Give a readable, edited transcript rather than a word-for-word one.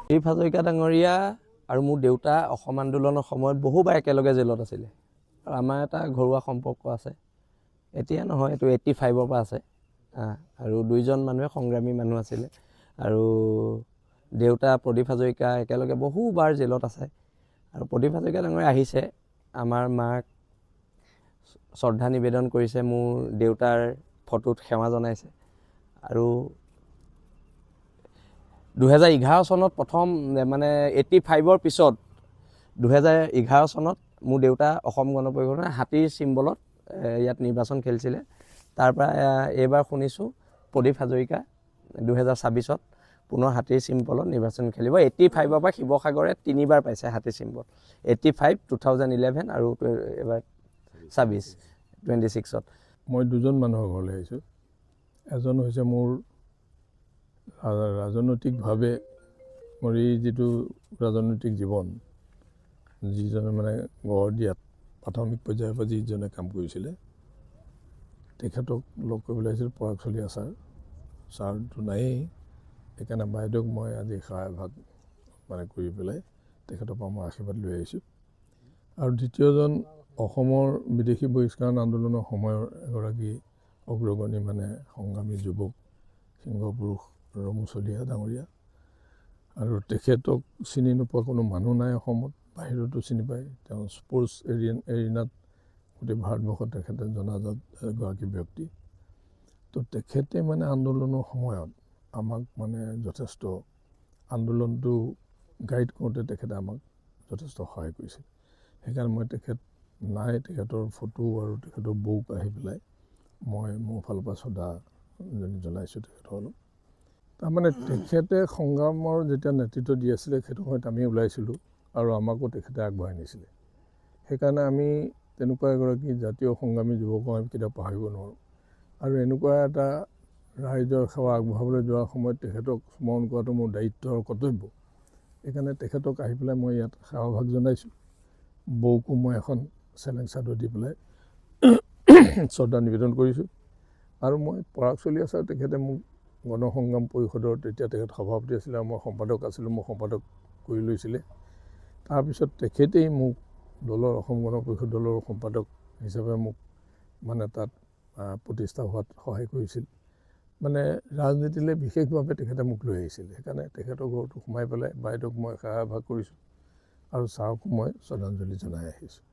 প্ৰদীপ হাজৰিকা ডাঙৰীয়া আৰু মোৰ দেউতা অসম আন্দোলনৰ সময়ত বহুবাৰ একেলগে জেলত আছিলে আৰু আমাৰ এটা ঘৰুৱা সম্পৰ্ক আছে। এতিয়া নহয়, এইটো 85ৰ পৰা আছে। আৰু দুইজন মানুহে সংগ্ৰামী মানুহ আছিলে আৰু দেউতা প্ৰদীপ হাজৰিকা একেলগে বহুবাৰ জেলত আছে আৰু প্ৰদীপ হাজৰিকা ডাঙৰীয়া আহিছে আমাৰ মাক শ্ৰদ্ধা নিবেদন কৰিছে, মোৰ দেউতাৰ ফটোত সেৱা জনাইছে আৰু 2011 চনত প্ৰথম মানে 85ৰ পিছত 2011 চনত মোৰ দেউতা অসম গণ পৰিষদৰ হাতীৰ চিম্বলত ইয়াত নিৰ্বাচন খেলিছিলে। তাৰ পৰা এইবাৰ শুনিছোঁ প্ৰদীপ হাজৰিকা 2026ত পুনৰ হাতীৰ চিম্বলত নিৰ্বাচন খেলিব। 85ৰ পৰা শিৱসাগৰে 3বাৰ পাইছে হাতীৰ চিম্বল, 85, 2011 আৰু এবাৰ 26ত। মই দুজন মানুহৰ ঘৰলৈ আহিছোঁ। এজন হৈছে মোৰ ৰাজনৈতিকভাৱে মোৰ এই যিটো ৰাজনৈতিক জীৱন, যিজনে মানে গঢ় দিয়াত প্ৰাথমিক পৰ্যায়ৰ পৰা যিজনে কাম কৰিছিলে, তেখেতক লগ কৰিবলৈ আহিছিল। পৰাগচলি ছাৰটো নায়েই, সেইকাৰণে বাইদেউক মই আজি সেৱা এভাগ মানে কৰি পেলাই তেখেতৰ পৰা মই আশীৰ্বাদ লৈ আহিছোঁ। আৰু দ্বিতীয়জন অসমৰ বিদেশী বহিষ্কৰণ আন্দোলনৰ সময়ৰ এগৰাকী অগ্ৰগণী মানে সংগ্ৰামী যুৱক সিংহপুৰুষ ৰমু চলিহা ডাঙৰীয়া। আৰু তেখেতক চিনি নোপোৱা কোনো মানুহ নাই অসমত, বাহিৰতো চিনি পায়। তেওঁ স্পৰ্টছ এৰিনাত গোটেই ভাৰতবৰ্ষত তেখেতে জনাজাত এগৰাকী ব্যক্তি। তো তেখেতে মানে আন্দোলনৰ সময়ত আমাক মানে যথেষ্ট আন্দোলনটো গাইড কৰোঁতে তেখেতে আমাক যথেষ্ট সহায় কৰিছিল। সেইকাৰণে মই তেখেতৰ ফটো আৰু তেখেতৰ বৌক আহি পেলাই মই মোৰ ফালৰ পৰা শ্ৰদ্ধাঞ্জলি জনাইছোঁ তেখেতসকলক। তাৰমানে তেখেতে সংগ্ৰামৰ যেতিয়া নেতৃত্ব দি আছিলে সেইটো সময়ত আমি ওলাইছিলোঁ আৰু আমাকো তেখেতে আগবঢ়াই নিছিলে। সেইকাৰণে আমি তেনেকুৱা এগৰাকী জাতীয় সংগ্ৰামী যুৱকক আমি কেতিয়াও পাহৰিব নোৱাৰোঁ। আৰু এনেকুৱা এটা ৰাইজৰ সেৱা আগবঢ়াবলৈ যোৱাৰ সময়ত তেখেতক স্মৰণ কৰাটো মোৰ দায়িত্ব আৰু কৰ্তব্য। সেইকাৰণে তেখেতক আহি পেলাই মই ইয়াত সেৱাভাগ জনাইছোঁ। বৌকো মই এখন চেলেং চাদৰ দি পেলাই শ্ৰদ্ধা নিবেদন কৰিছোঁ। আৰু মই পৰাগচলি ছাৰ, তেখেতে মোক গণসংগ্ৰাম পৰিষদৰ তেতিয়া তেখেত সভাপতি আছিলে আৰু মই সম্পাদক আছিলোঁ, মোক সম্পাদক কৰি লৈছিলে। তাৰপিছত তেখেতেই মোক দলৰ অসম গণ পৰিষদ দলৰ সম্পাদক হিচাপে মোক মানে তাত প্ৰতিষ্ঠা হোৱাত সহায় কৰিছিল। মানে ৰাজনীতিলৈ বিশেষভাৱে তেখেতে মোক লৈ আহিছিল। সেইকাৰণে তেখেতৰ ঘৰতো সোমাই পেলাই বাইদেউক মই সেৱা এভাগ কৰিছোঁ আৰু ছাৰকো মই শ্ৰদ্ধাঞ্জলি জনাই আহিছোঁ।